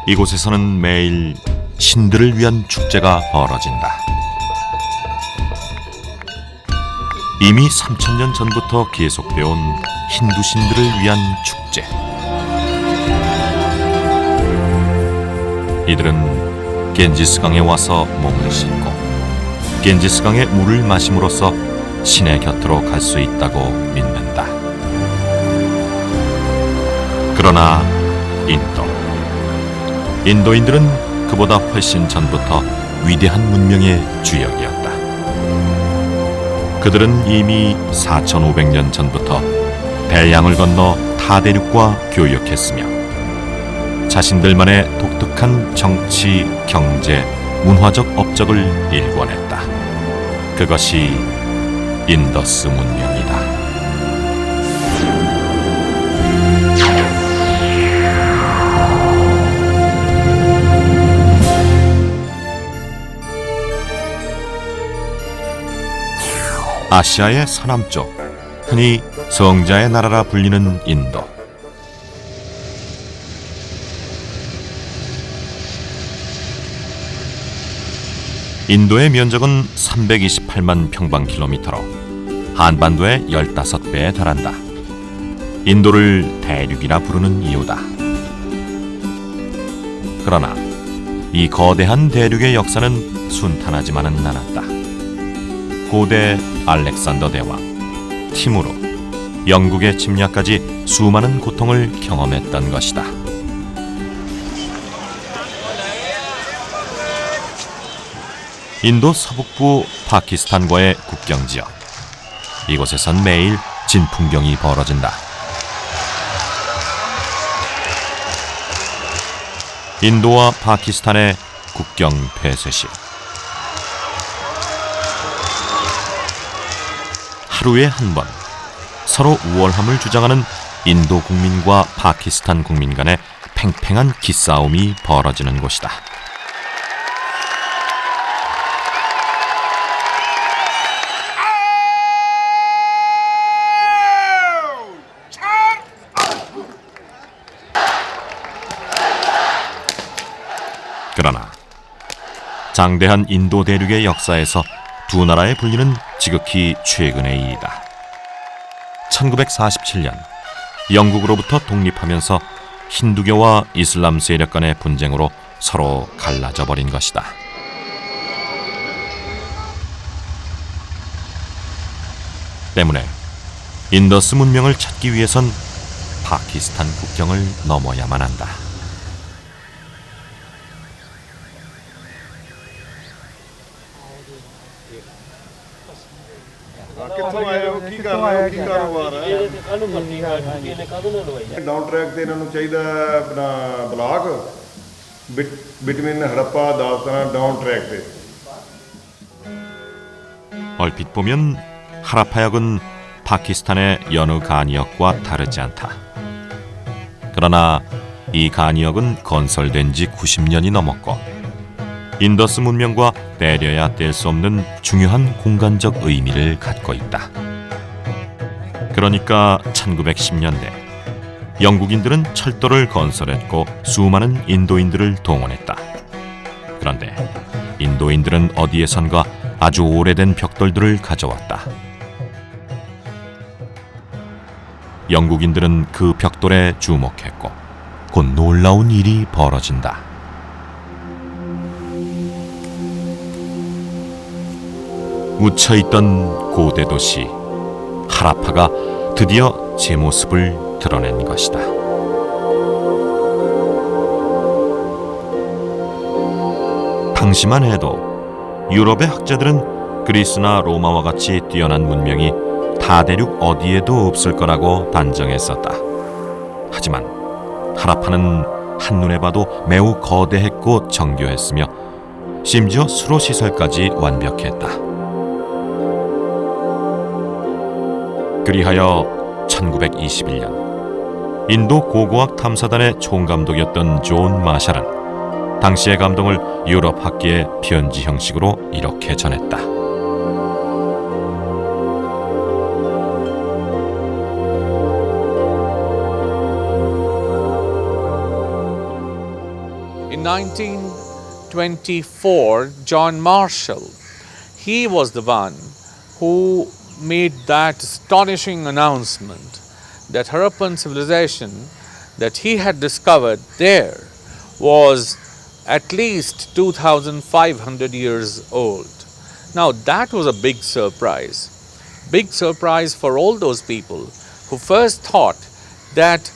이곳에서는 매일 신들을 위한 축제가 벌어진다. 이미 3000년 전부터 계속되어 온 힌두 신들을 위한 축제. 이들은 겐지스강에 와서 몸을 씻고 겐지스강의 물을 마심으로써 신의 곁으로 갈 수 있다고 믿는다. 그러나 인도인들은 그보다 훨씬 전부터 위대한 문명의 주역이었다. 그들은 이미 4500년 전부터 대양을 건너 타대륙과 교역했으며 자신들만의 독특한 정치, 경제, 문화적 업적을 일궈냈다. 그것이 인더스 문명이다. 아시아의 서남쪽, 흔히 성자의 나라라 불리는 인도. 인도의 면적은 328만 평방킬로미터로 한반도의 15배에 달한다. 인도를 대륙이라 부르는 이유다. 그러나 이 거대한 대륙의 역사는 순탄하지만은 않았다. 고대 알렉산더 대왕, 티무르, 영국의 침략까지 수많은 고통을 경험했던 것이다. 인도 서북부 파키스탄과의 국경 지역. 이곳에선 매일 진풍경이 벌어진다. 인도와 파키스탄의 국경 폐쇄식. 하루에 한 번 서로 우월함을 주장하는 인도 국민과 파키스탄 국민 간의 팽팽한 기싸움이 벌어지는 곳이다. 그러나 장대한 인도 대륙의 역사에서 두 나라에 불리는 지극히 최근의 일이다. 1947년 영국으로부터 독립하면서 힌두교와 이슬람 세력 간의 분쟁으로 서로 갈라져 버린 것이다. 때문에 인더스 문명을 찾기 위해선 파키스탄 국경을 넘어야만 한다. Down track ਤੇ ਇਹਨਾਂ ਨੂੰ ਚਾਹੀਦਾ ਆਪਣਾ ਬਲਾਕ ਬਿਟਵੀਨ ਹੜੱਪਾ ਦਾਸਤਾਨਾ डाउन ट्रैक ਤੇ. 얼핏 보면 하라파역은 파키스탄의 여느 간이역과 다르지 않다. 그러나 이 간이역은 건설된 지 90년이 넘었고 인더스 문명과 떼려야 뗄 수 없는 중요한 공간적 의미를 갖고 있다. 그러니까 1910년대 영국인들은 철도를 건설했고 수많은 인도인들을 동원했다. 그런데 인도인들은 어디에선가 아주 오래된 벽돌들을 가져왔다. 영국인들은 그 벽돌에 주목했고 곧 놀라운 일이 벌어진다. 묻혀있던 고대 도시 하라파가 드디어 제 모습을 드러낸 것이다. 당시만 해도 유럽의 학자들은 그리스나 로마와 같이 뛰어난 문명이 타대륙 어디에도 없을 거라고 단정했었다. 하지만 하라파는 한눈에 봐도 매우 거대했고 정교했으며 심지어 수로시설까지 완벽했다. 그리하여 1921년 인도 고고학 탐사단의 총감독이었던 존 마샬은 당시의 감동을 유럽 학계에 편지 형식으로 이렇게 전했다. 1924, John Marshall, he was the one who made that astonishing announcement that Harappan civilization that he had discovered there was at least 2,500 years old. Now that was a big surprise for all those people who first thought that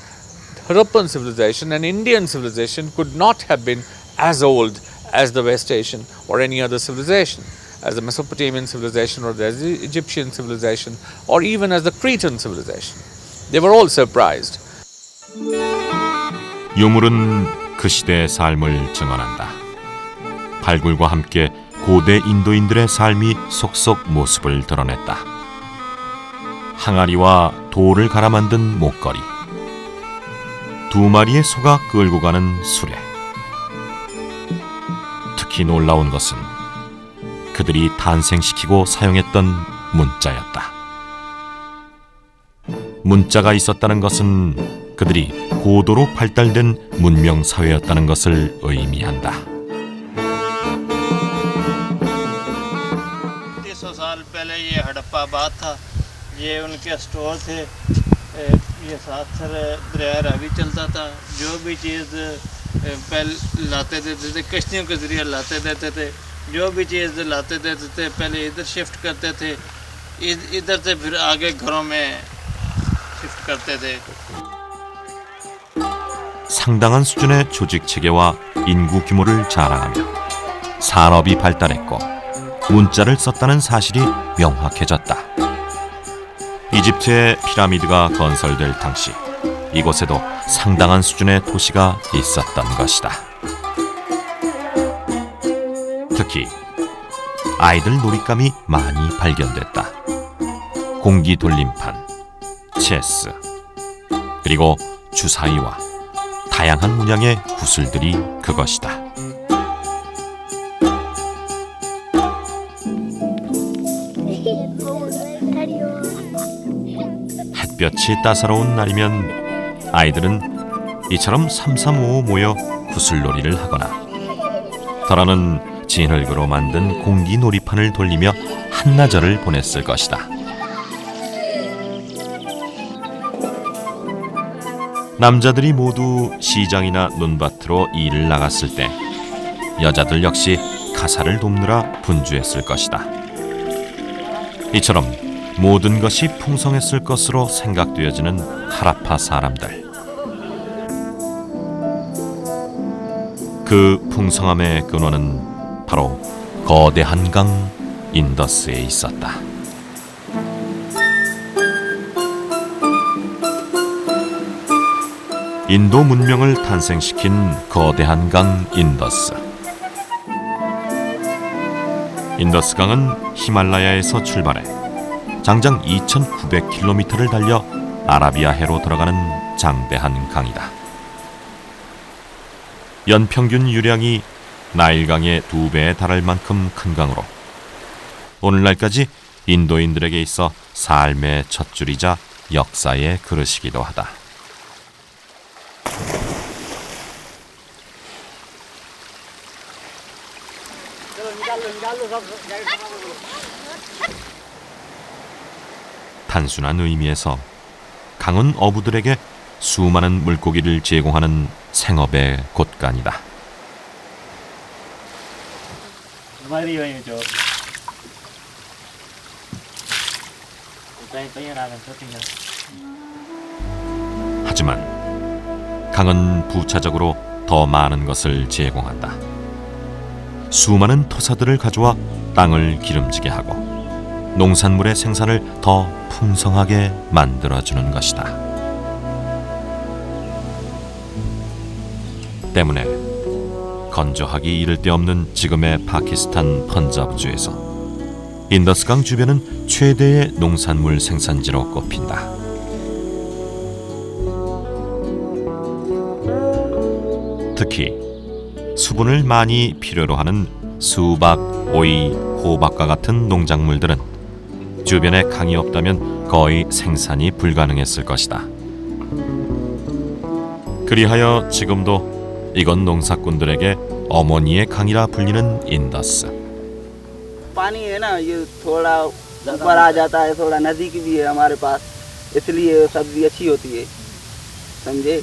Harappan civilization and Indian civilization could not have been as old as the West Asian or any other civilization, as the Mesopotamian civilization or the Egyptian civilization or even as the Cretan civilization. They were all surprised. 유물은 그 시대의 삶을 증언한다. 발굴과 함께 고대 인도인들의 삶이 속속 모습을 드러냈다. 항아리와 돌을 갈아 만든 목걸이, 두 마리의 소가 끌고 가는 수레. 특히 놀라운 것은 그들이 탄생시키고 사용했던 문자였다. 문자가 있었다는 것은 그들이 고도로 발달된 문명 사회였다는 것을 의미한다. 300 साल पहले ये हड़प्पा बात था, ये उनके स्टोर थे, ये साथ सर दरिया रावी चलता था, जो भी चीज़ पहले लाते देते थे कश्तियों के ज़रिए लाते देते थे, जो भी चीज़ लाते देते थे पहले इधर शिफ्ट करते थे, इधर से फिर आगे घरों में शिफ्ट करते थे. 상당한 수준의 조직 체계와 인구 규모를 자랑하며 산업이 발달했고 문자를 썼다는 사실이 명확해졌다. 이집트의 피라미드가 건설될 당시 이곳에도 상당한 수준의 도시가 있었던 것이다. 특히 아이들 놀잇감이 많이 발견됐다. 공기 돌림판, 체스, 그리고 주사위와 다양한 문양의 구슬들이 그것이다. 햇볕이 따사로운 날이면 아이들은 이처럼 삼삼오오 모여 구슬놀이를 하거나 더러는 진흙으로 만든 공기 놀이판을 돌리며 한나절을 보냈을 것이다. 남자들이 모두 시장이나 논밭으로 일을 나갔을 때 여자들 역시 가사를 돕느라 분주했을 것이다. 이처럼 모든 것이 풍성했을 것으로 생각되어지는 하라파 사람들. 그 풍성함의 근원은 바로 거대한 강 인더스에 있었다. 인도 문명을 탄생시킨 거대한 강 인더스. 인더스 강은 히말라야에서 출발해 장장 2,900km를 달려 아라비아해로 들어가는 장대한 강이다. 연평균 유량이 나일강의 2배에 달할 만큼 큰 강으로 오늘날까지 인도인들에게 있어 삶의 첫 줄이자 역사의 그릇이기도 하다. 단순한 의미에서 강은 어부들에게 수많은 물고기를 제공하는 생업의 곳간이다. 하지만 강은 부차적으로 더 많은 것을 제공한다. 수많은 토사들을 가져와 땅을 기름지게 하고 농산물의 생산을 더 풍성하게 만들어주는 것이다. 때문에 건조하기 이를 데 없는 지금의 파키스탄 펀자브주에서 인더스강 주변은 최대의 농산물 생산지로 꼽힌다. 특히 수분을 많이 필요로 하는 수박, 오이, 호박과 같은 농작물들은 주변에 강이 없다면 거의 생산이 불가능했을 것이다. 그리하여 지금도 이건 농사꾼들에게 어머니의 강이라 불리는 인더스. पानी है ना ये थोड़ा ऊपर आ जाता है, थोड़ा नज़दीक भी है हमारे पास, इसलिए सब्जी अच्छी होती है, समझे।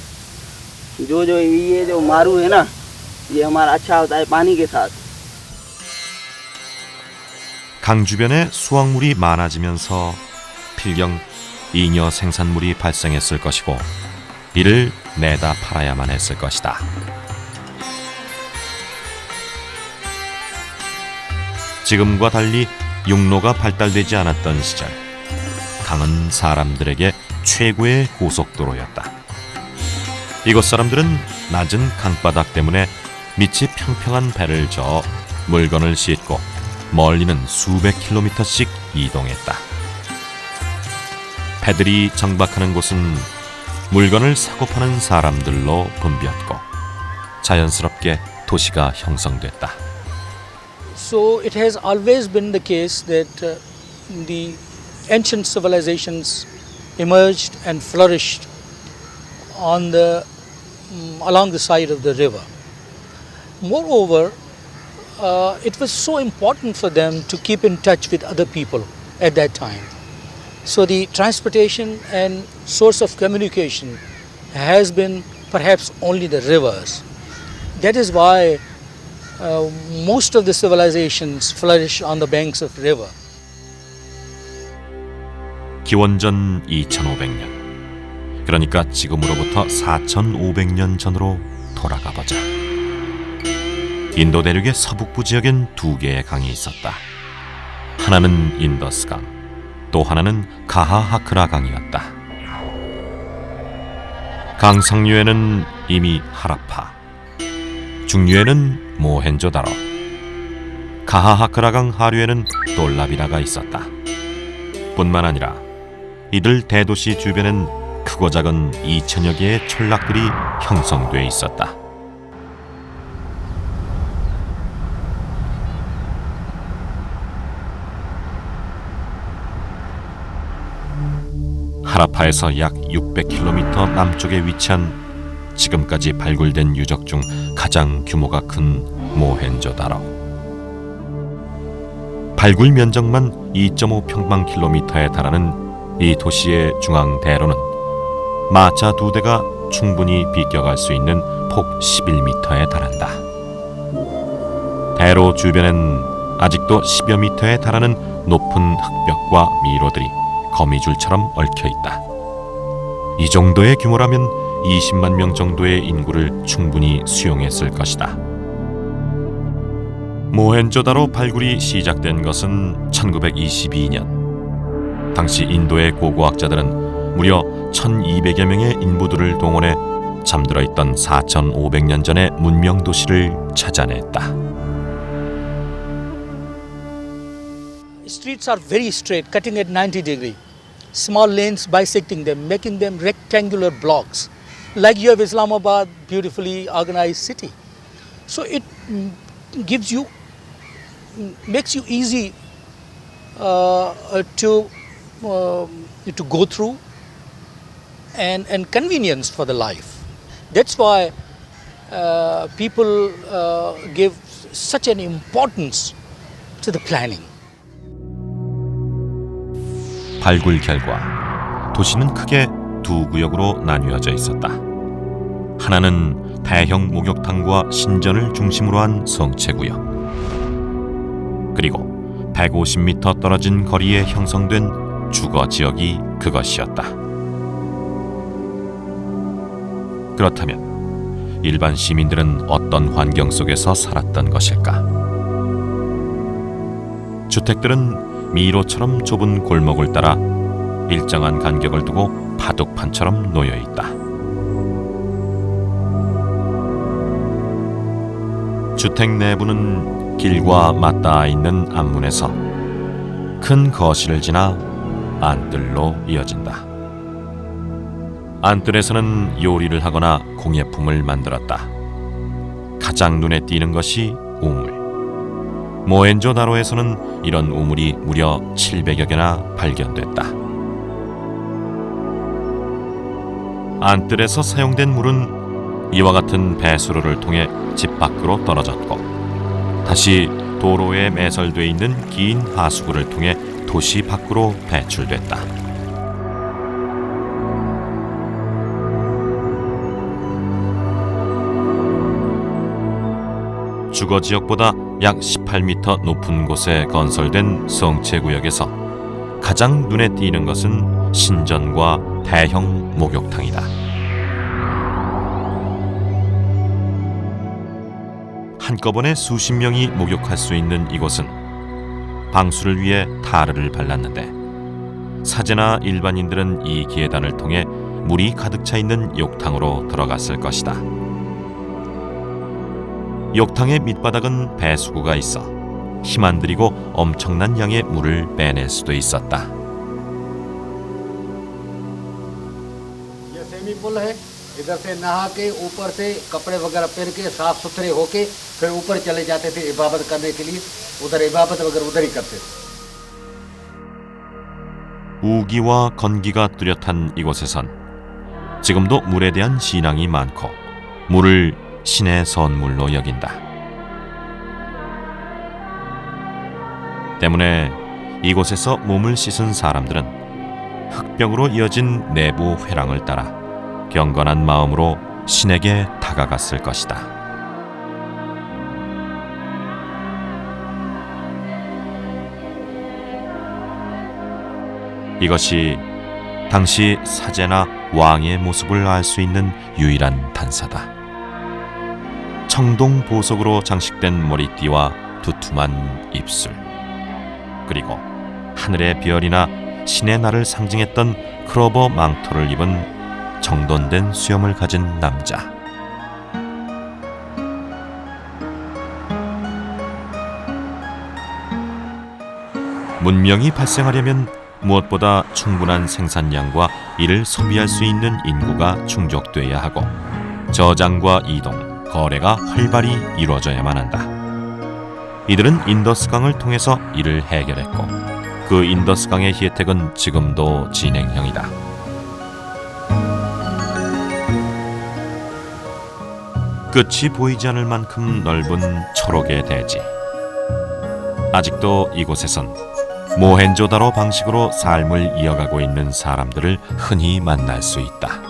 जो ये जो मारू है ना, ये हमारा अच्छा होता है पानी के साथ। 강 주변에 수확물이 많아지면서 필경 잉여 생산물이 발생했을 것이고 이를 내다 팔아야만 했을 것이다. 지금과 달리 육로가 발달되지 않았던 시절, 강은 사람들에게 최고의 고속도로였다. 이곳 사람들은 낮은 강바닥 때문에 밑이 평평한 배를 저어 물건을 싣고 멀리는 수백 킬로미터씩 이동했다. 배들이 정박하는 곳은 물건을 사고 파는 사람들로 붐볐고 자연스럽게 도시가 형성됐다. So it has always been the case that the ancient civilizations emerged and flourished on along the side of the river. Moreover, it was so important for them to keep in touch with other people at that time. So the transportation and source of communication has been perhaps only the rivers. That is why most of the civilizations flourish on the banks of river. 기원전 2500년, 그러니까 지금으로부터 4500년 전으로 돌아가 보자. 인도 대륙의 서북부 지역엔 두 개의 강이 있었다. 하나는 인더스강, 또 하나는 가하하크라 강이었다. 강 상류에는 이미 하라파, 중류에는 모헨조다로, 가하하크라 강 하류에는 돌라비라가 있었다. 뿐만 아니라 이들 대도시 주변엔 크고 작은 2000여 개의 촌락들이 형성돼 있었다. 하라파에서 약 600km 남쪽에 위치한 지금까지 발굴된 유적 중 가장 규모가 큰 모헨조다로. 발굴 면적만 2.5평방킬로미터에 달하는 이 도시의 중앙 대로는 마차 2대가 충분히 비껴갈 수 있는 폭 11m에 달한다. 대로 주변엔 아직도 10여 미터에 달하는 높은 흙벽과 미로들이 거미줄처럼 얽혀 있다. 이 정도의 규모라면 20만 명 정도의 인구를 충분히 수용했을 것이다. 모헨조다로 발굴이 시작된 것은 1922년. 당시 인도의 고고학자들은 무려 1200여 명의 인부들을 동원해 잠들어 있던 4500년 전의 문명 도시를 찾아냈다. Streets are very straight, cutting at 90 degrees. Small lanes bisecting them, making them rectangular blocks. Like you have Islamabad, beautifully organized city. So it makes you easy to go through and convenience for the life. That's why people give such an importance to the planning. 발굴 결과 도시는 크게 두 구역으로 나뉘어져 있었다. 하나는 대형 목욕탕과 신전을 중심으로 한 성체구역, 그리고 150m 떨어진 거리에 형성된 주거 지역이 그것이었다. 그렇다면 일반 시민들은 어떤 환경 속에서 살았던 것일까? 주택들은 미로처럼 좁은 골목을 따라 일정한 간격을 두고 바둑판처럼 놓여 있다. 주택 내부는 길과 맞닿아 있는 앞문에서 큰 거실을 지나 안뜰로 이어진다. 안뜰에서는 요리를 하거나 공예품을 만들었다. 가장 눈에 띄는 것이 우물. 모헨조다로에서는 이런 우물이 무려 700여 개나 발견됐다. 안뜰에서 사용된 물은 이와 같은 배수로를 통해 집 밖으로 떨어졌고 다시 도로에 매설돼 있는 긴 하수구를 통해 도시 밖으로 배출됐다. 주거 지역보다 약 18m 높은 곳에 건설된 성채구역에서 가장 눈에 띄는 것은 신전과 대형 목욕탕이다. 한꺼번에 수십 명이 목욕할 수 있는 이곳은 방수를 위해 타르를 발랐는데 사제나 일반인들은 이 계단을 통해 물이 가득 차 있는 욕탕으로 들어갔을 것이다. 욕탕의 밑바닥은 배수구가 있어 힘 안 들이고 엄청난 양의 물을 빼낼 수도 있었다. ये सेमी पुल है, इधर से नहा के ऊपर से कपड़े वगैरह पहन के साफ सुथरे होके फिर ऊपर चले जाते थे इबादत करने के लिए। उधर इबादत वगैरह उधर ही करते थे। 우기와 건기가 뚜렷한 이곳에선 지금도 물에 대한 신앙이 많고 물을 신의 선물로 여긴다. 때문에 이곳에서 몸을 씻은 사람들은 흙벽으로 이어진 내부 회랑을 따라 경건한 마음으로 신에게 다가갔을 것이다. 이것이 당시 사제나 왕의 모습을 알 수 있는 유일한 단서다. 청동 보석으로 장식된 머리띠와 두툼한 입술, 그리고 하늘의 별이나 신의 날을 상징했던 크로버 망토를 입은 정돈된 수염을 가진 남자. 문명이 발생하려면 무엇보다 충분한 생산량과 이를 소비할 수 있는 인구가 충족돼야 하고 저장과 이동, 거래가 활발히 이루어져야만 한다. 이들은 인더스강을 통해서 이를 해결했고 그 인더스강의 혜택은 지금도 진행형이다. 끝이 보이지 않을 만큼 넓은 초록의 대지. 아직도 이곳에선 모헨조다로 방식으로 삶을 이어가고 있는 사람들을 흔히 만날 수 있다.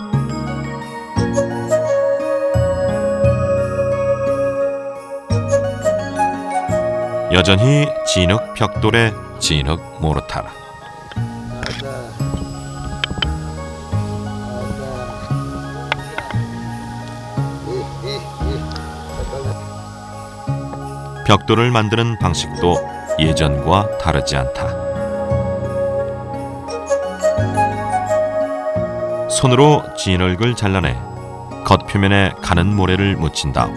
여전히 진흙 벽돌의 진흙 모르타르. 벽돌을 만드는 방식도 예전과 다르지 않다. 손으로 진흙을 잘라내 겉표면에 가는 모래를 묻힌 다음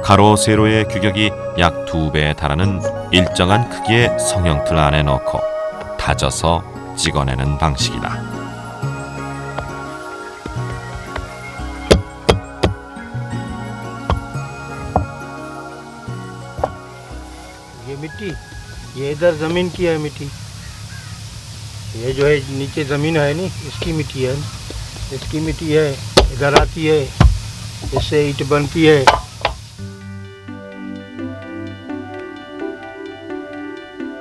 가로 세로의 규격이 약 2배에 달하는 일정한 크기의 성형틀 안에 넣고 다져서 찍어내는 방식이다. ये मिट्टी, ये इधर जमीन की है मिट्टी, ये जो है नीचे जमीन है नी इसकी मिट्टी है, इसकी मिट्टी है इधर आती है, इससे ईंट बनती है।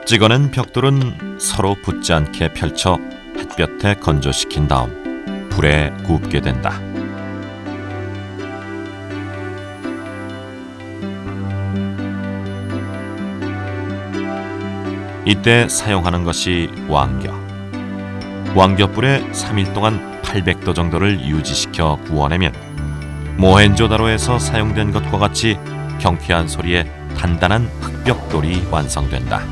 찍어낸 벽돌은 서로 붙지 않게 펼쳐 햇볕에 건조시킨 다음 불에 굽게 된다. 이때 사용하는 것이 왕겨. 왕겨불에 3일 동안 800도 정도를 유지시켜 구워내면 모헨조다로에서 사용된 것과 같이 경쾌한 소리에 단단한 흙벽돌이 완성된다.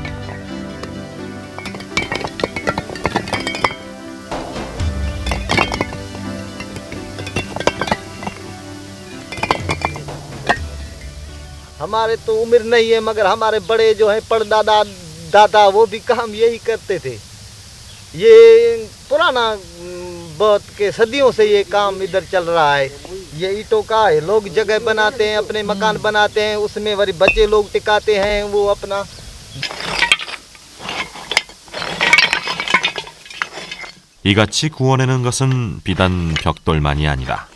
हमारे तो उम्र नहीं है मगर हमारे बड़े जो हैं परदादा दादा वो भी काम यही करते थे। ये पुराना बहुत के सदियों से ये काम इधर चल रहा है। ये ईंटों का है, लोग जगह बनाते हैं, अपने मकान बनाते हैं, उसमें वही बच्चे लोग टिकाते हैं वो अपना। 이같이 구워내는 것은 비단 벽돌만이 아니라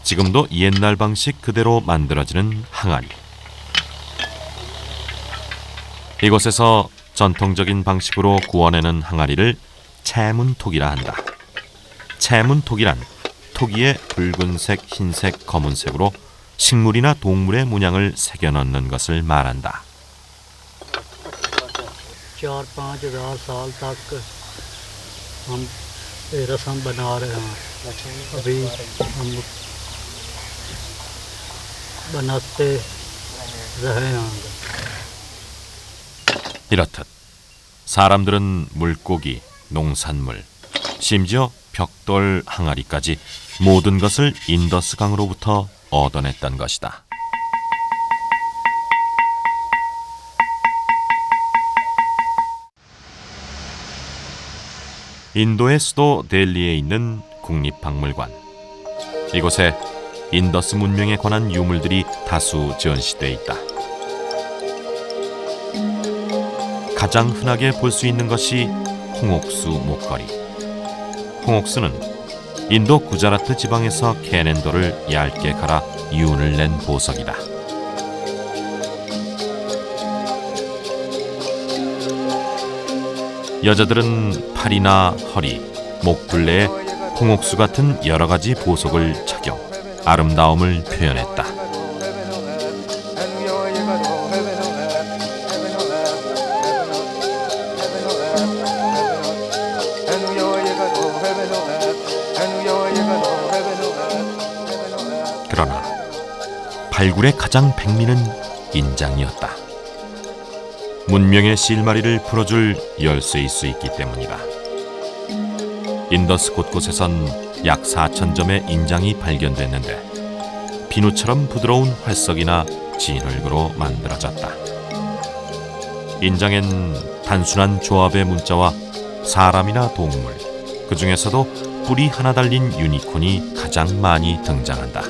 지금도 옛날 방식 그대로 만들어지는 항아리. 이곳에서 전통적인 방식으로 구워내는 항아리를 채문톡이라 한다. 채문톡이란 토기에 붉은색, 흰색, 검은색으로 식물이나 동물의 문양을 새겨 넣는 것을 말한다. 4-5,000 साल तक हम ये रस्म बना रहे हैं अभी हम बनाते रहे हैं 이렇듯 사람들은 물고기, 농산물, 심지어 벽돌 항아리까지 모든 것을 인더스강으로부터 얻어냈던 것이다. 인도의 수도 델리에 있는 국립박물관. 이곳에 인더스 문명에 관한 유물들이 다수 전시돼 있다. 가장 흔하게 볼 수 있는 것이 홍옥수 목걸이. 홍옥수는 인도 구자라트 지방에서 캐낸 돌을 얇게 갈아 윤을 낸 보석이다. 여자들은 팔이나 허리, 목둘레에 홍옥수 같은 여러 가지 보석을 착용, 아름다움을 표현했다. 그러나 발굴의 가장 백미는 인장이었다. 문명의 실마리를 풀어줄 열쇠일 수 있기 때문이다. 인더스 곳곳에선 약 4,000점의 인장이 발견됐는데 비누처럼 부드러운 활석이나 진흙으로 만들어졌다. 인장엔 단순한 조합의 문자와 사람이나 동물, 그 중에서도 뿔이 하나 달린 유니콘이 가장 많이 등장한다.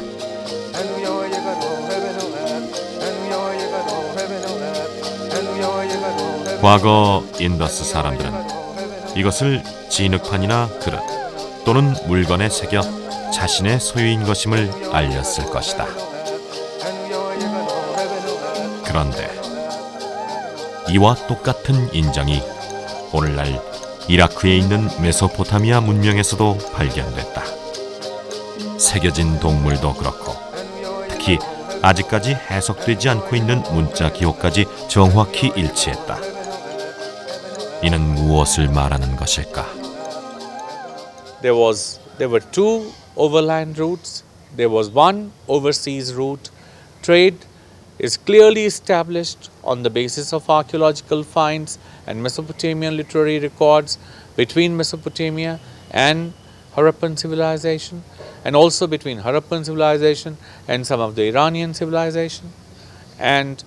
과거 인더스 사람들은 이것을 진흙판이나 그릇 또는 물건에 새겨 자신의 소유인 것임을 알렸을 것이다. 그런데 이와 똑같은 인장이 오늘날 이라크에 있는 메소포타미아 문명에서도 발견됐다. 새겨진 동물도 그렇고 특히 아직까지 해석되지 않고 있는 문자 기호까지 정확히 일치했다. 이는 무엇을 말하는 것일까? There were two overland routes. There was one overseas route. Trade is clearly established on the basis of archaeological finds and Mesopotamian literary records between Mesopotamia and Harappan civilization, and also between Harappan civilization and some of the Iranian civilization, and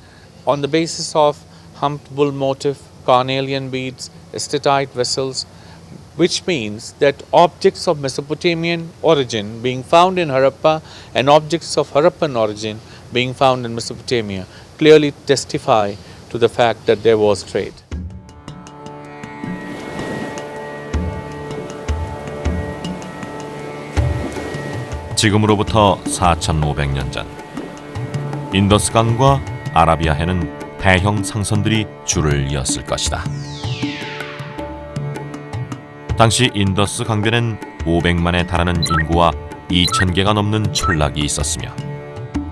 on the basis of humped bull motif, carnelian beads, estetite vessels, which means that objects of Mesopotamian origin being found in Harappa and objects of Harappan origin being found in Mesopotamia clearly testify to the fact that there was trade. 지금으로부터 4,500년 전 인더스강과 아라비아해는 대형 상선들이 줄을 이었을 것이다. 당시 인더스 강변엔 500만에 달하는 인구와 2,000개가 넘는 촌락이 있었으며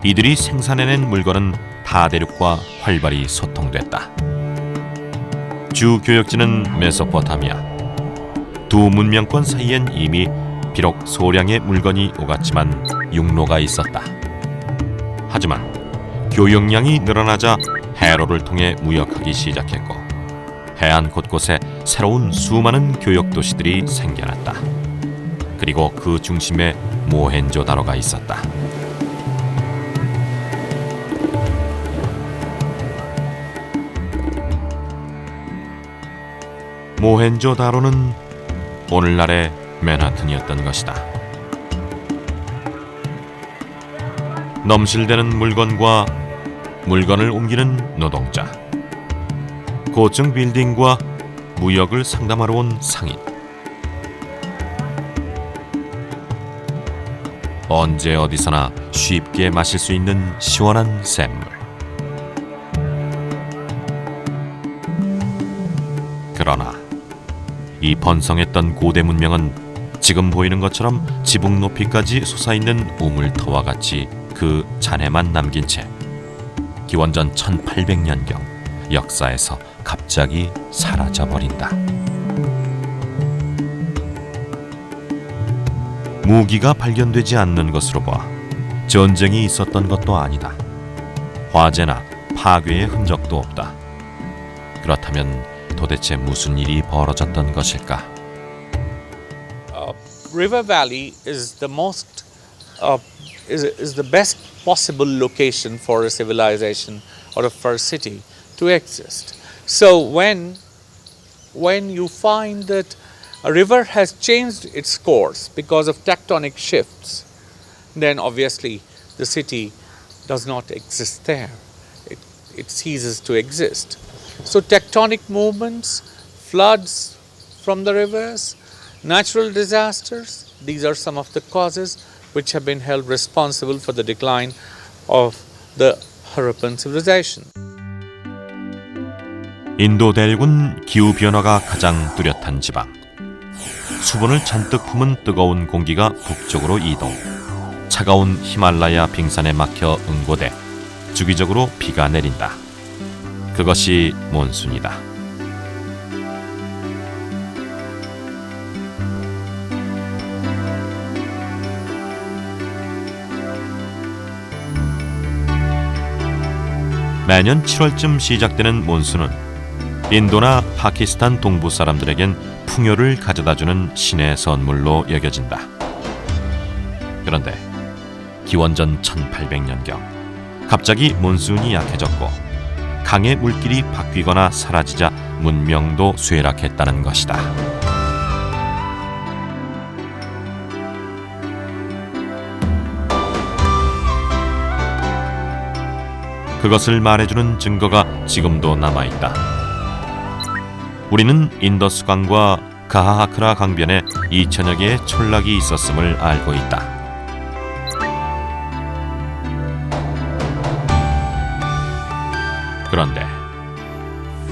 이들이 생산해낸 물건은 다대륙과 활발히 소통됐다. 주 교역지는 메소포타미아. 두 문명권 사이엔 이미 비록 소량의 물건이 오갔지만 육로가 있었다. 하지만 교역량이 늘어나자 해로를 통해 무역하기 시작했고 해안 곳곳에 새로운 수많은 교역 도시들이 생겨났다. 그리고 그 중심에 모헨조다로가 있었다. 모헨조다로는 오늘날의 맨하튼이었던 것이다. 넘실대는 물건과 물건을 옮기는 노동자, 고층 빌딩과 무역을 상담하러 온 상인, 언제 어디서나 쉽게 마실 수 있는 시원한 샘물. 그러나 이 번성했던 고대 문명은 지금 보이는 것처럼 지붕 높이까지 솟아있는 우물터와 같이 그 잔해만 남긴 채 기원전 1800년경 역사에서 갑자기 사라져버린다. 무기가 발견되지 않는 것으로 봐 전쟁이 있었던 것도 아니다. 화재나 파괴의 흔적도 없다. 그렇다면 도대체 무슨 일이 벌어졌던 것일까? River Valley is the most is the best possible location for a civilization or for a city to exist. So when you find that a river has changed its course because of tectonic shifts, then obviously the city does not exist there. It ceases to exist. So tectonic movements, floods from the rivers, natural disasters, these are some of the causes which have been held responsible for the decline of the Harappan civilization. 인도 대륙은 기후 변화가 가장 뚜렷한 지방. 수분을 잔뜩 품은 뜨거운 공기가 북쪽으로 이동. 차가운 히말라야 빙산에 막혀 응고돼 주기적으로 비가 내린다. 그것이 몬순이다. 매년 7월쯤 시작되는 몬순은 인도나 파키스탄 동부 사람들에겐 풍요를 가져다주는 신의 선물로 여겨진다. 그런데 기원전 1800년경 갑자기 몬순이 약해졌고 강의 물길이 바뀌거나 사라지자 문명도 쇠락했다는 것이다. 그것을 말해주는 증거가 지금도 남아있다. 우리는 인더스강과 가하하크라 강변에 2000여 개의 촌락이 있었음을 알고 있다. 그런데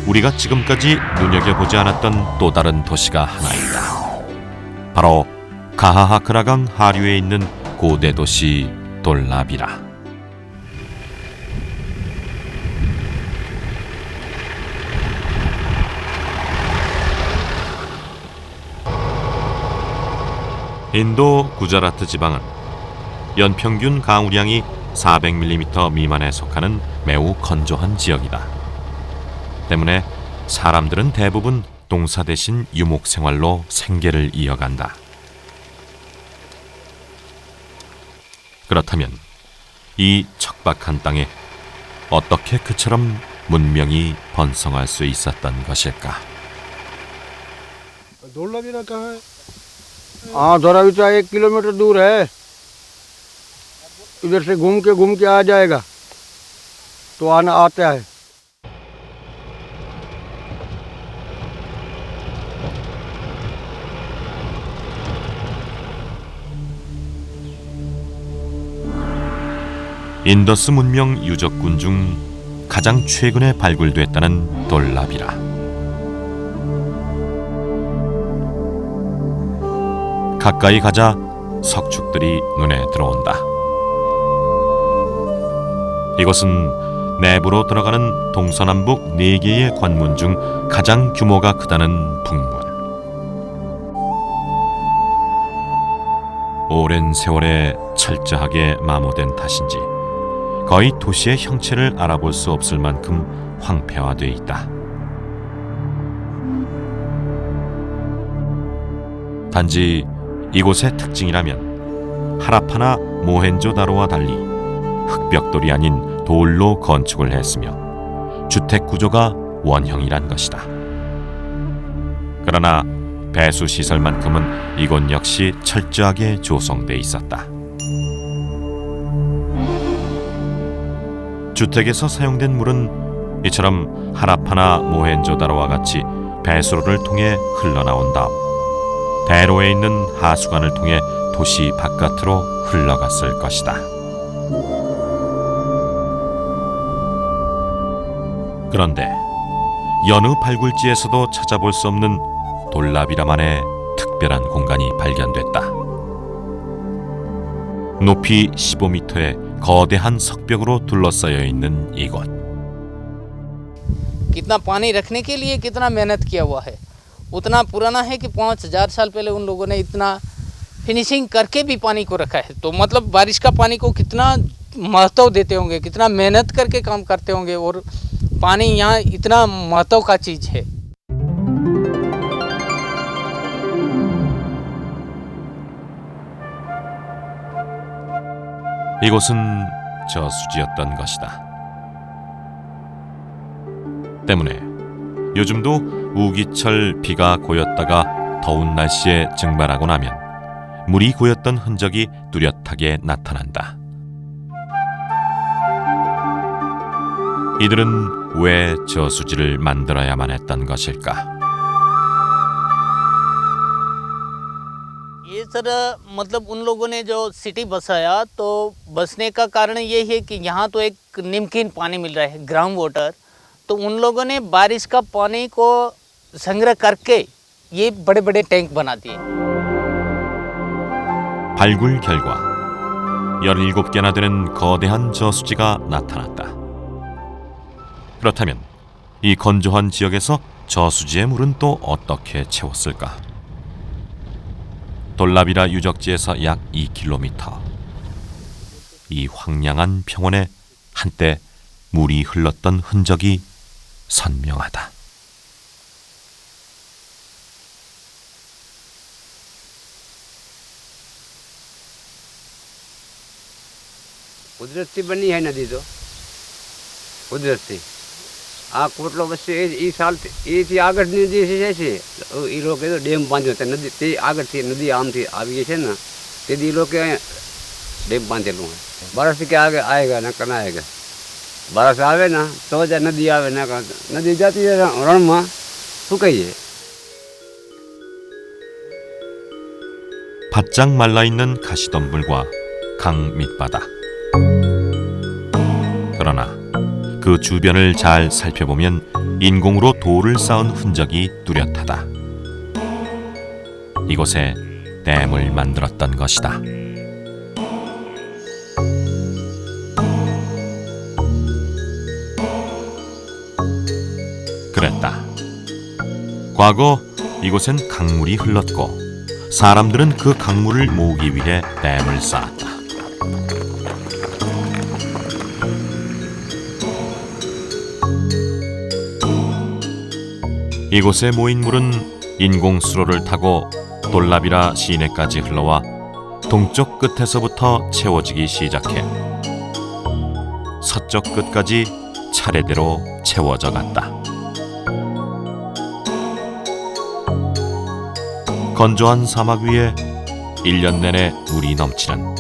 우리가 지금까지 눈여겨보지 않았던 또 다른 도시가 하나 있다. 바로 가하하크라강 하류에 있는 고대 도시 돌라비라. 인도 구자라트 지방은 연평균 강우량이 400mm 미만에 속하는 매우 건조한 지역이다. 때문에 사람들은 대부분 농사 대신 유목 생활로 생계를 이어간다. 그렇다면 이 척박한 땅에 어떻게 그처럼 문명이 번성할 수 있었던 것일까? धोलावीरा कहाँ है? हाँ धोलावीरा 1 किलोमीटर दूर है। इधर से घूम के आ जाएगा तो आता है। 인더스 문명 유적군 중 가장 최근에 발굴됐다는 돌라비라. 가까이 가자 석축들이 눈에 들어온다. 이곳은 내부로 들어가는 동서남북 4개의 관문 중 가장 규모가 크다는 북문. 오랜 세월에 철저하게 마모된 탓인지 거의 도시의 형체를 알아볼 수 없을 만큼 황폐화돼 있다. 단지 이곳의 특징이라면 하라파나 모헨조다로와 달리 흙벽돌이 아닌 돌로 건축을 했으며 주택 구조가 원형이란 것이다. 그러나 배수 시설만큼은 이곳 역시 철저하게 조성돼 있었다. 주택에서 사용된 물은 이처럼 하라파나 모헨조다로와 같이 배수로를 통해 흘러나온 다음 대로에 있는 하수관을 통해 도시 바깥으로 흘러갔을 것이다. 그런데 여느 발굴지에서도 찾아볼 수 없는 돌라비라만의 특별한 공간이 발견됐다. 높이 15m의 거대한 석벽으로 둘러싸여 있는 이곳. कितना पानी रखने के लिए कितना मेहनत किया हुआ है, उतना पुराना है कि 5000 साल पहले उन लोगों ने इतना फिनिशिंग करके भी पानी को रखा है। तो मतलब बारिश का पानी को कितना महत्व देते होंगे, कितना मेहनत करके काम करते होंगे, और पानी यहाँ इतना महत्व का चीज़ है। 이곳은 저수지였던 것이다. 때문에 요즘도 우기철 비가 고였다가 더운 날씨에 증발하고 나면 물이 고였던 흔적이 뚜렷하게 나타난다. 이들은 왜 저수지를 만들어야만 했던 것일까? ये सर मतलब उन लोगों ने जो सिटी बसाया, तो बसने का कारण ये है कि यहाँ तो एक नमकीन पानी मिल रहा है, ग्राउंड वाटर। तो उन लोगों ने बारिश का पानी को संग्रह करके ये बड़े बड़े टैंक बना दिए। 발굴 결과 17개나 되는 거대한 저수지가 나타났다. 그렇다면 이 건조한 지역에서 저수지의 물은 또 어떻게 채웠을까? 돌라비라 유적지에서 약 2km. 이 황량한 평원에 한때 물이 흘렀던 흔적이 선명하다. कुदरती बनी है नदी, तो कुदरती कोटलो बस ये साल ये थी आगर नदी से जैसे ये लोग तो डैम बांधे होते नदी ते आगर थी नदी आम थी अभी ये ना ते दी लोग के डैम बांधे लोग बारिश के आगे आएगा ना करना आएगा, बारिश आवे ना तो जा नदी आवे ना नदी जाती है रण में सुखाइए। 바짝 말라있는 가시덤불과 강 밑바다. 그러나 그 주변을 잘 살펴보면 인공으로 돌을 쌓은 흔적이 뚜렷하다. 이곳에 댐을 만들었던 것이다. 그랬다. 과거 이곳엔 강물이 흘렀고 사람들은 그 강물을 모으기 위해 댐을 쌓았다. 이곳에 모인 물은 인공 수로를 타고 돌라비라 시내까지 흘러와 동쪽 끝에서부터 채워지기 시작해 서쪽 끝까지 차례대로 채워져 갔다. 건조한 사막 위에 1년 내내 물이 넘치는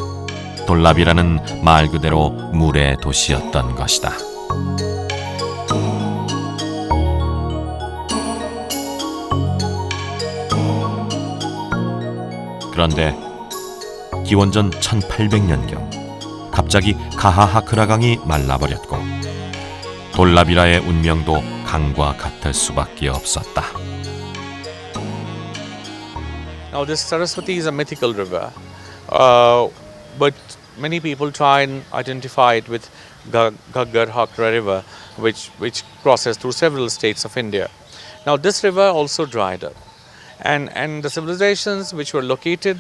돌라비라는 말 그대로 물의 도시였던 것이다. 그런데 기원전 1800년경 갑자기 가하하크라 강이 말라버렸고 돌라비라의 운명도 강과 같을 수밖에 없었다. Now this Saraswati is a mythical river, but many people try and identify it with Ghaggar-Hakra river, which crosses through several states of India. Now this river also dried up, and the civilizations which were located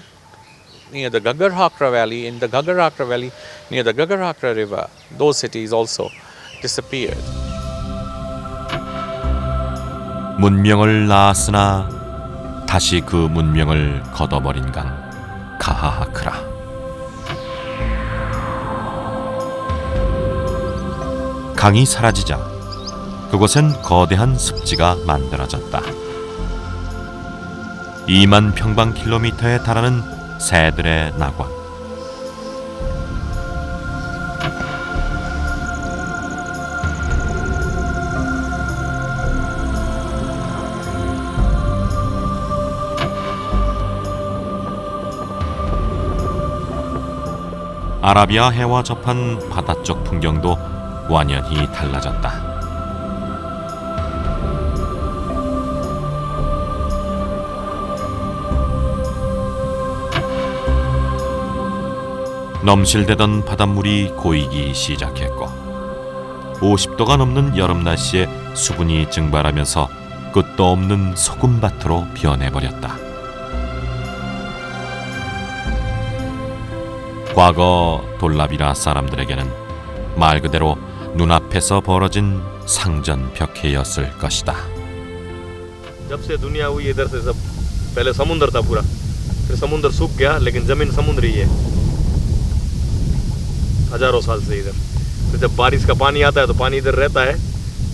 near the Ghaggar-Hakra valley, in the Ghaggar-Hakra valley near the Ghaggar-Hakra river, those cities also disappeared. 문명을 낳았으나 다시 그 문명을 걷어버린 강 가하하크라. 강이 사라지자 그곳엔 거대한 습지가 만들어졌다. 2만 평방킬로미터에 달하는 새들의 낙원. 아라비아 해와 접한 바다 쪽 풍경도 완연히 달라졌다. 넘실대던 바닷물이 고이기 시작했고 50도가 넘는 여름 날씨에 수분이 증발하면서 끝도 없는 소금밭으로 변해버렸다. 과거 돌라비라 사람들에게는 말 그대로 눈앞에서 벌어진 상전벽해였을 것이다. जब से दुनिया हुई इधर से सब पहले समुद्र था पूरा, फिर समुद्र सूख गया, लेकिन जमीन समुद्र ही है हजारों साल से इधर। फिर जब बारिश का पानी आता है तो पानी इधर रहता है,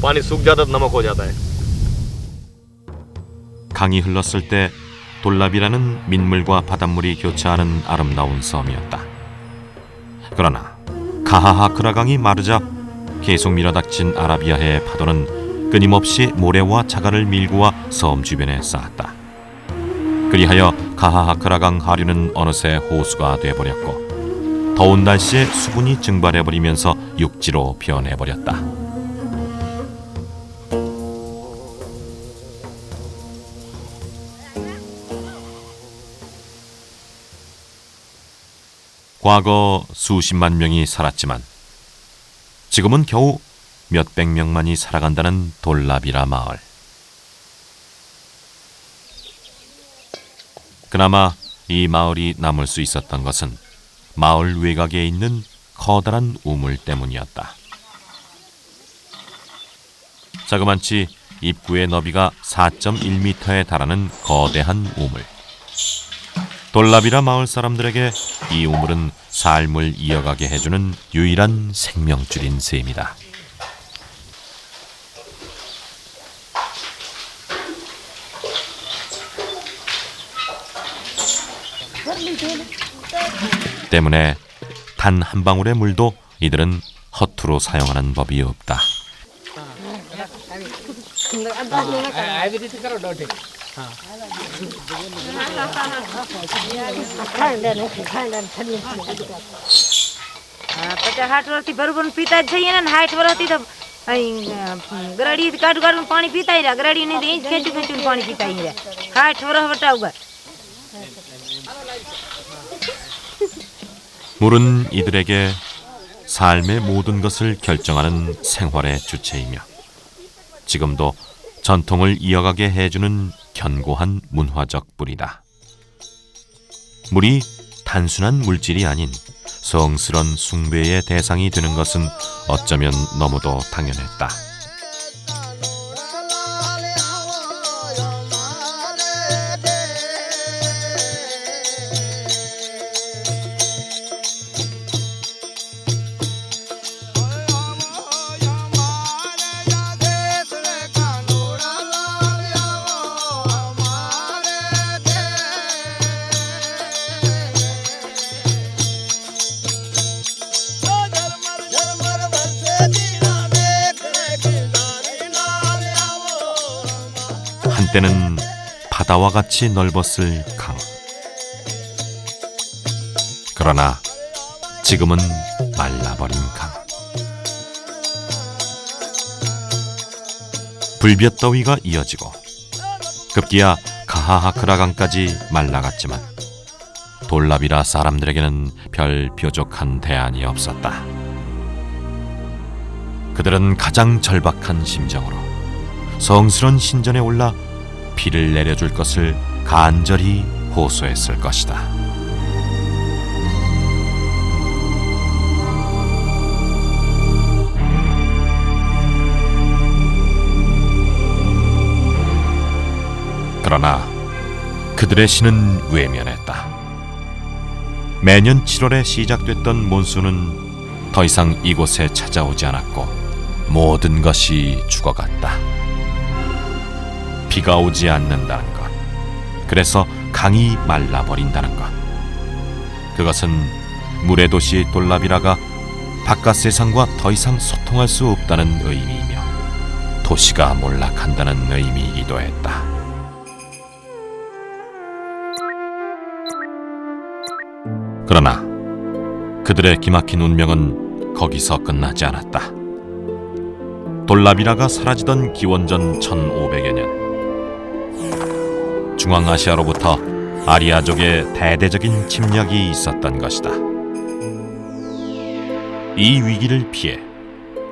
पानी सूख जाता है तो नमक हो जाता है। 강이 흘렀을 때 돌라비라는 민물과 바닷물이 교차하는 아름다운 섬이었다. 그러나 카하하크라 강이 마르자 계속 밀어닥친 아라비아해의 파도는 끊임없이 모래와 자갈을 밀고 와 섬 주변에 쌓았다. 그리하여 카하하크라 강 하류는 어느새 호수가 돼버렸고 더운 날씨에 수분이 증발해버리면서 육지로 변해버렸다. 과거 수십만 명이 살았지만 지금은 겨우 몇백 명만이 살아간다는 돌라비라 마을. 그나마 이 마을이 남을 수 있었던 것은 마을 외곽에 있는 커다란 우물 때문이었다. 자그만치 입구의 너비가 4.1m에 달하는 거대한 우물. 돌라비라 마을 사람들에게 이 우물은 삶을 이어가게 해주는 유일한 생명줄인 셈이다. 때문에 단 한 방울의 물도 이들은 허투루 사용하는 법이 없다. हाट वर्षी बरोबर पीता चाहिए ना हाइट वर्षी तो गरड़ी काट काट में पानी पीता ही रहा गरड़ी नहीं तो खेचू खेचू पानी पीता ही रहा हाइट वर्ष बटा हुआ 물은 이들에게 삶의 모든 것을 결정하는 생활의 주체이며 지금도 전통을 이어가게 해주는 견고한 문화적 뿌리다. 물이 단순한 물질이 아닌 성스런 숭배의 대상이 되는 것은 어쩌면 너무도 당연했다. 한때는 바다와 같이 넓었을 강. 그러나 지금은 말라버린 강. 불볕더위가 이어지고 급기야 카하하크라 강까지 말라갔지만 돌라비라 사람들에게는 별 뾰족한 대안이 없었다. 그들은 가장 절박한 심정으로 성스런 신전에 올라 비를 내려줄 것을 간절히 호소했을 것이다. 그러나 그들의 신은 외면했다. 매년 7월에 시작됐던 몬순은 더 이상 이곳에 찾아오지 않았고 모든 것이 죽어갔다. 비가 오지 않는다는 것, 그래서 강이 말라버린다는 것, 그것은 물의 도시 돌라비라가 바깥 세상과 더 이상 소통할 수 없다는 의미이며 도시가 몰락한다는 의미이기도 했다. 그러나 그들의 기막힌 운명은 거기서 끝나지 않았다. 돌라비라가 사라지던 기원전 1500여 년, 중앙아시아로부터 아리아족의 대대적인 침략이 있었던 것이다. 이 위기를 피해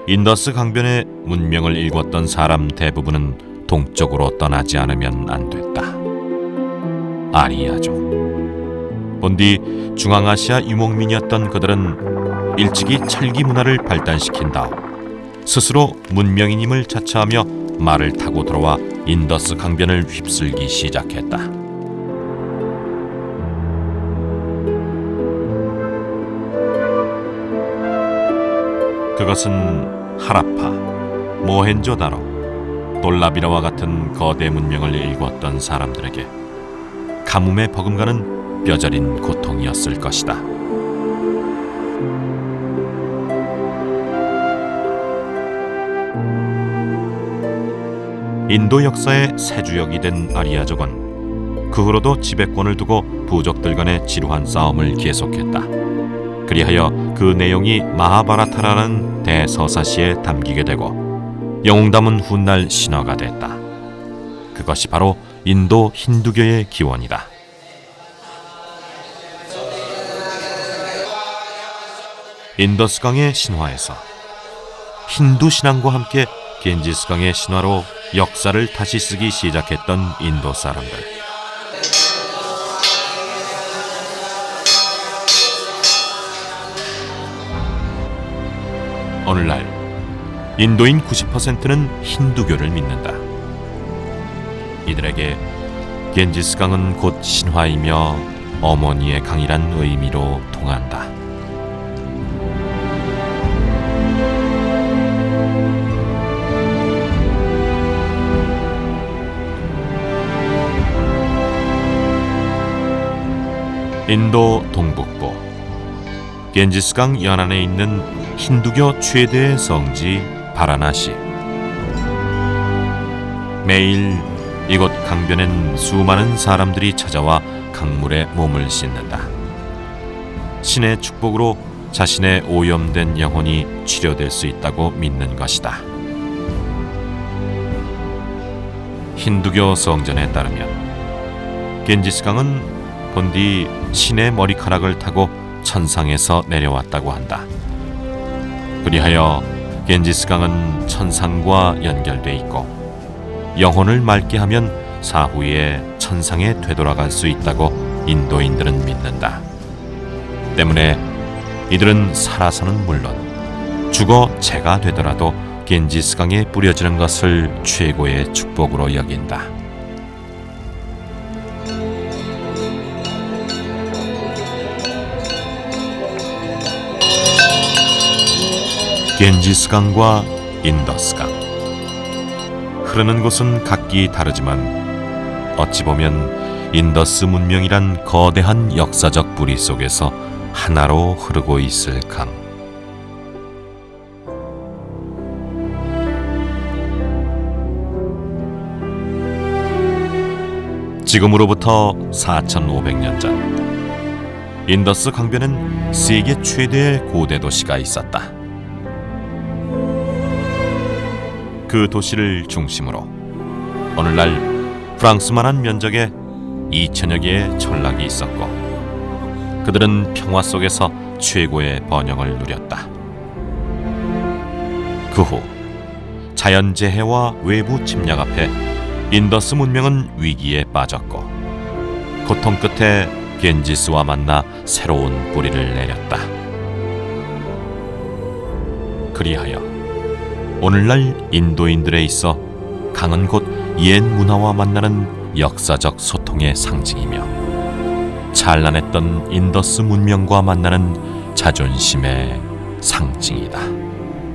인더스 강변의 문명을 일궜던 사람 대부분은 동쪽으로 떠나지 않으면 안 됐다. 아리아족. 본디 중앙아시아 유목민이었던 그들은 일찍이 철기 문화를 발달시킨 다음 스스로 문명인임을 자처하며 말을 타고 들어와 인더스 강변을 휩쓸기 시작했다. 그것은 하라파, 모헨조다로, 돌라비라와 같은 거대 문명을 일궜던 사람들에게 가뭄에 버금가는 뼈저린 고통이었을 것이다. 인도 역사의 세주역이 된 아리아족은 그 후로도 지배권을 두고 부족들 간의 지루한 싸움을 계속했다. 그리하여 그 내용이 마하바라타라는 대서사시에 담기게 되고 영웅 담은 훗날 신화가 됐다. 그것이 바로 인도 힌두교의 기원이다. 인더스강의 신화에서 힌두 신앙과 함께 겐지스강의 신화로 역사를 다시 쓰기 시작했던 인도 사람들. 오늘날 인도인 90%는 힌두교를 믿는다. 이들에게 겐지스강은 곧 신화이며 어머니의 강이란 의미로 통한다. 인도 동북부 겐지스강 연안에 있는 힌두교 최대의 성지 바라나시. 매일 이곳 강변엔 수많은 사람들이 찾아와 강물에 몸을 씻는다. 신의 축복으로 자신의 오염된 영혼이 치료될 수 있다고 믿는 것이다. 힌두교 성전에 따르면 겐지스강은 본디 신의 머리카락을 타고 천상에서 내려왔다고 한다. 그리하여 겐지스강은 천상과 연결돼 있고 영혼을 맑게 하면 사후에 천상에 되돌아갈 수 있다고 인도인들은 믿는다. 때문에 이들은 살아서는 물론 죽어 재가 되더라도 겐지스강에 뿌려지는 것을 최고의 축복으로 여긴다. 겐지스강과 인더스강. 흐르는 곳은 각기 다르지만 어찌 보면 인더스 문명이란 거대한 역사적 뿌리 속에서 하나로 흐르고 있을 강. 지금으로부터 4,500년 전 인더스 강변엔 세계 최대의 고대 도시가 있었다. 그 도시를 중심으로 오늘날 프랑스만한 면적에 2,000여 개의 전락이 있었고 그들은 평화 속에서 최고의 번영을 누렸다. 그 후 자연재해와 외부 침략 앞에 인더스 문명은 위기에 빠졌고 고통 끝에 겐지스와 만나 새로운 뿌리를 내렸다. 그리하여 오늘날 인도인들에 있어 강은 곧 옛 문화와 만나는 역사적 소통의 상징이며 찬란했던 인더스 문명과 만나는 자존심의 상징이다.